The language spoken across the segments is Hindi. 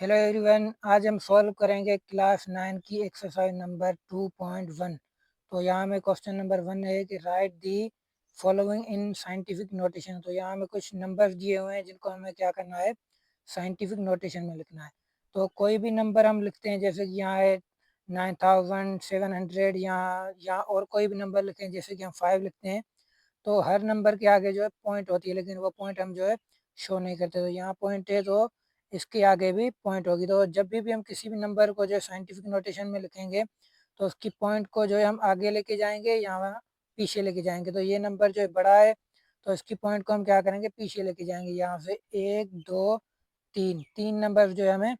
हेलो एवरीवन, आज हम सॉल्व करेंगे क्लास 9 की एक्सरसाइज नंबर 2.1। तो यहाँ में क्वेश्चन नंबर 1 है कि right the following in scientific notation. तो यहाँ में कुछ नंबर्स दिए हुए हैं जिनको हमें क्या करना है, साइंटिफिक नोटेशन में लिखना है। तो कोई भी नंबर हम लिखते हैं, जैसे कि यहाँ है 9700, यहाँ और कोई भी नंबर लिखें, जैसे कि हम 5 लिखते हैं, तो हर नंबर के आगे जो है पॉइंट होती है, लेकिन वो पॉइंट हम जो है शो नहीं करते। तो यहाँ पॉइंट है तो इसके आगे भी पॉइंट होगी। तो जब भी हम किसी भी नंबर को जो है साइंटिफिक नोटेशन में लिखेंगे, तो उसकी पॉइंट को जो है हम आगे लेके जाएंगे या पीछे लेके जाएंगे। तो ये नंबर जो है बड़ा है, तो इसकी पॉइंट को हम क्या करेंगे, पीछे लेके जाएंगे। यहाँ से 1 2 3 तीन नंबर जो है हमें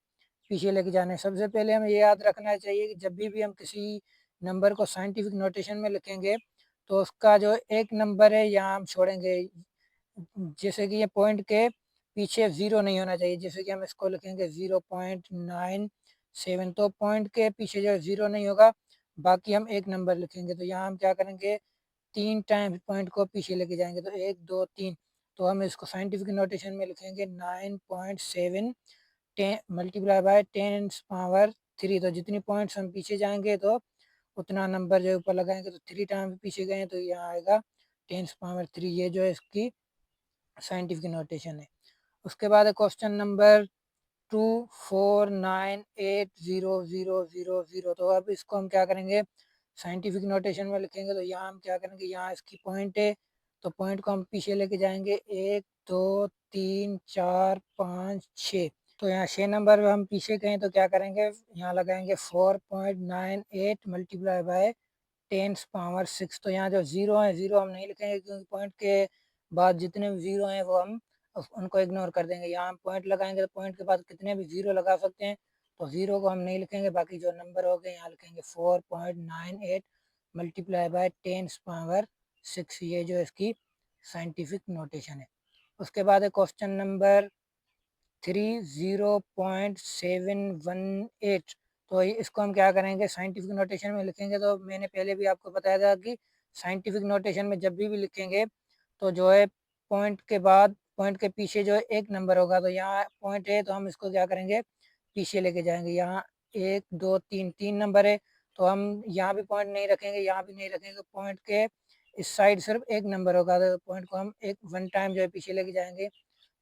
पीछे लेके जाने हैं। सबसे पहले हमें ये याद रखना चाहिए कि जब भी हम किसी नंबर को साइंटिफिक नोटेशन में लिखेंगे, तो उसका जो एक नंबर है यहाँ हम छोड़ेंगे। जैसे कि ये पॉइंट के पीछे ज़ीरो नहीं होना चाहिए। जैसे कि हम इसको लिखेंगे 0.97, तो पॉइंट के पीछे जो ज़ीरो नहीं होगा, बाकी हम एक नंबर लिखेंगे। तो यहाँ हम क्या करेंगे, 3 टाइम्स पॉइंट को पीछे लेके जाएंगे, तो 1 2 3। तो हम इसको साइंटिफिक नोटेशन में लिखेंगे 9.7 मल्टीप्लाई बाय 10⁻3। तो जितनी पॉइंट्स हम पीछे जाएंगे, तो उतना नंबर जो है ऊपर लगाएंगे। तो 3 टाइम पीछे गए तो यहाँ आएगा 10⁻3। ये जो है इसकी साइंटिफिक नोटेशन है। उसके बाद है क्वेश्चन नंबर 2498000। तो अब इसको हम क्या करेंगे, साइंटिफिक नोटेशन में लिखेंगे। तो यहाँ हम क्या करेंगे, यहाँ इसकी पॉइंट है, तो पॉइंट को हम पीछे लेके जाएंगे 1 2 3 4 5 6। तो यहाँ 6 नंबर हम पीछे गए तो क्या करेंगे, यहाँ लगाएंगे 4.98 मल्टीप्लाई बाय 10⁻6। तो यहाँ जो ज़ीरो है, ज़ीरो हम नहीं लिखेंगे, क्योंकि पॉइंट के बाद जितने भी ज़ीरो हैं वो हम उनको इग्नोर कर देंगे। यहाँ हम पॉइंट लगाएंगे, तो पॉइंट के बाद कितने भी ज़ीरो लगा सकते हैं, तो ज़ीरो को हम नहीं लिखेंगे। बाकी जो नंबर हो गए यहाँ लिखेंगे 4.98 मल्टीप्लाई बाय 10⁻6। ये जो इसकी साइंटिफिक नोटेशन है। उसके बाद है क्वेश्चन नंबर 30.718। तो इसको हम क्या करेंगे, साइंटिफिक नोटेशन में लिखेंगे। तो मैंने पहले भी आपको बताया था कि साइंटिफिक नोटेशन में जब भी लिखेंगे, तो जो है पॉइंट के बाद, पॉइंट के पीछे जो है एक नंबर होगा। तो यहाँ पॉइंट है, तो हम इसको क्या करेंगे, पीछे लेके जाएंगे। यहाँ 1 2 3 तीन नंबर है, तो हम यहाँ भी पॉइंट नहीं रखेंगे, यहाँ भी नहीं रखेंगे। पॉइंट के इस साइड सिर्फ एक नंबर होगा, तो पॉइंट को हम एक 1 टाइम जो है पीछे लेके जाएंगे।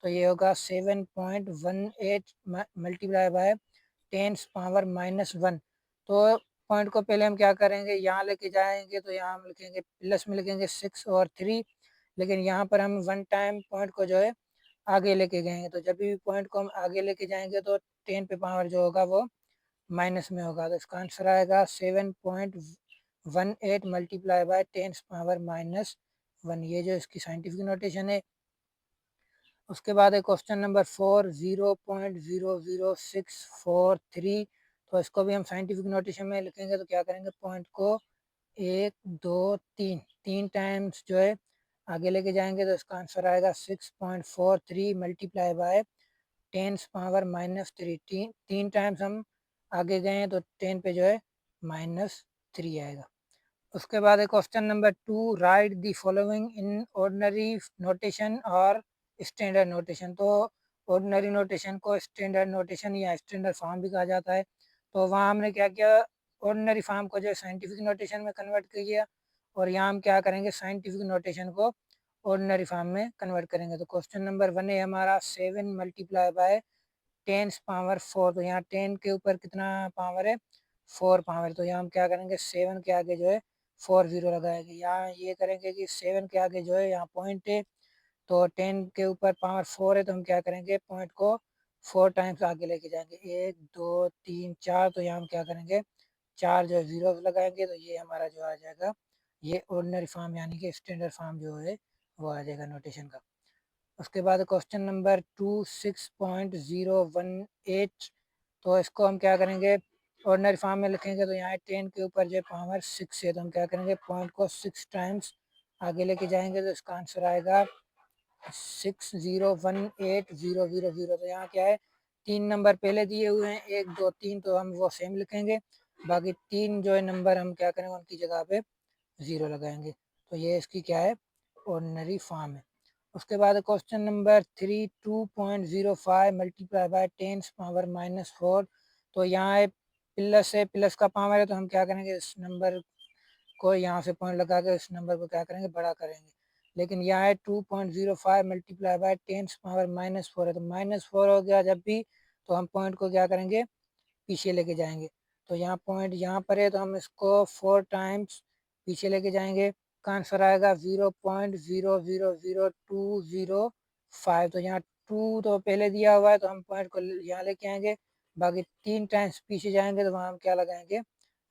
तो ये होगा 7.18 मल्टीप्लाई बाय 10⁻−1। तो पॉइंट को पहले हम क्या करेंगे, यहाँ लेके जाएंगे। तो यहाँ हम लिखेंगे, प्लस में लिखेंगे 6 और 3, लेकिन यहाँ पर हम 1 टाइम पॉइंट को जो है आगे लेके गएंगे। तो जब भी पॉइंट को हम आगे लेके जाएंगे, तो 10 पे पावर जो होगा वो माइनस में होगा। तो इसका आंसर आएगा 7.18 मल्टीप्लाई बाय 10⁻−1। ये जो इसकी साइंटिफिक नोटेशन है। उसके बाद है क्वेश्चन नंबर 4, 0.00643। तो इसको भी हम साइंटिफिक नोटेशन में लिखेंगे। तो क्या करेंगे, पॉइंट को 1 2 3 तीन टाइम्स जो है आगे लेके जाएंगे। तो इसका आंसर आएगा 6.43 मल्टीप्लाई बाय 10⁻−3। तीन टाइम्स हम आगे गए हैं, तो 10 पे जो है -3 आएगा। उसके बाद है question number 2, right the following in ordinary notation और स्टैंडर्ड नोटेशन। तो ऑर्डिनरी नोटेशन को स्टैंडर्ड नोटेशन या स्टैंडर्ड फॉर्म भी कहा जाता है। तो वहाँ हमने क्या किया, ऑर्डिनरी फॉर्म को जो है साइंटिफिक नोटेशन में कन्वर्ट किया, और यहाँ हम क्या करेंगे, साइंटिफिक नोटेशन को ऑर्डिनरी फॉर्म में कन्वर्ट करेंगे। तो क्वेश्चन नंबर 1 है हमारा 7 मल्टीप्लाई बाय 10⁻4। तो यहाँ 10 के ऊपर कितना पावर है, 4 पावर। तो यहाँ हम क्या करेंगे, 7 के आगे जो है 4 जीरो लगाएंगे। यहाँ ये करेंगे कि 7 के आगे जो है यहाँ पॉइंट है, तो 10 के ऊपर पावर 4 है, तो हम क्या करेंगे, पॉइंट को 4 टाइम्स आगे लेके जाएंगे। 1 2 3 4। तो यहाँ हम क्या करेंगे, 4 जो है जीरो लगाएंगे। तो ये हमारा जो आ जाएगा, ये ऑर्डिनरी फॉर्म यानी कि स्टैंडर्ड फॉर्म जो है वो आ जाएगा नोटेशन का। उसके बाद क्वेश्चन नंबर 2, 6.018। तो इसको हम क्या करेंगे, ऑर्डिनरी फॉर्म में लिखेंगे। तो यहाँ 10 के ऊपर जो पावर 6 है, तो हम क्या करेंगे, पॉइंट को 6 टाइम्स आगे लेके जाएंगे। तो इसका आंसर आएगा 6018000। तो यहाँ क्या है, तीन नंबर पहले दिए हुए हैं, 1 2 3, तो हम वो सेम लिखेंगे। बाकी तीन जो है नंबर हम क्या करेंगे, उनकी जगह पे ज़ीरो लगाएंगे। तो ये इसकी क्या है, ऑर्डिनरी फॉर्म है। उसके बाद question number 3 2.05 multiply by 10 power -4। तो यहाँ है प्लस है, प्लस का पावर है, तो हम क्या करेंगे इस नंबर को यहाँ से पॉइंट लगा के इस नंबर को क्या करेंगे बड़ा करेंगे। लेकिन यहाँ है 2.05 मल्टीप्लाई बाय 10 पावर -4 है, तो -4 हो गया जब भी, तो हम पॉइंट को क्या करेंगे पीछे लेके जाएंगे। तो यहाँ पॉइंट यहाँ पर है, तो हम इसको 4 टाइम्स पीछे लेके जाएंगे। का आंसर आएगा 0.0000205। तो यहाँ 2 तो पहले दिया हुआ है, तो हम पॉइंट को यहाँ लेके आएंगे। बाकी 3 टाइम्स पीछे जाएंगे तो वहाँ हम क्या लगाएंगे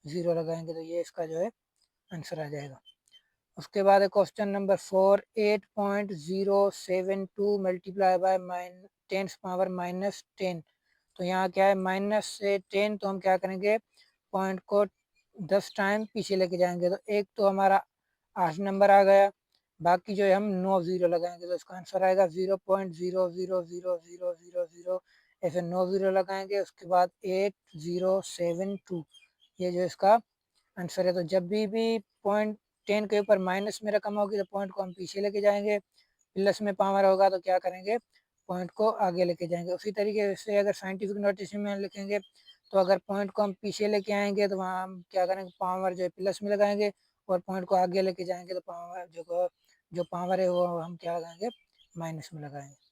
0 लगाएंगे। तो ये इसका जो है आंसर आ जाएगा। उसके बाद है question number 4 8.072 multiply by 10 power -10। तो यहाँ क्या है माइनस से 10, तो हम क्या करेंगे पॉइंट को 10 टाइम पीछे लेके जाएंगे। तो एक तो हमारा 8 नंबर आ गया, बाकी जो है हम 9 ज़ीरो लगाएंगे, तो इसका आंसर आएगा 0.0000000। ऐसे 9 ज़ीरो लगाएंगे, उसके बाद 8072, ये जो इसका आंसर है। तो जब भी पॉइंट 10 के ऊपर माइनस में रकम होगी तो पॉइंट को हम पीछे लेके जाएंगे, प्लस में पावर होगा तो क्या करेंगे पॉइंट को आगे लेके जाएंगे। उसी तरीके से अगर साइंटिफिक नोटेशन में लिखेंगे, तो अगर पॉइंट को हम पीछे लेके आएंगे तो वहाँ हम क्या करेंगे पावर जो है प्लस में लगाएंगे, और पॉइंट को आगे लेके जाएंगे तो पावर जो पावर है वो हम क्या लगाएंगे माइनस में लगाएंगे।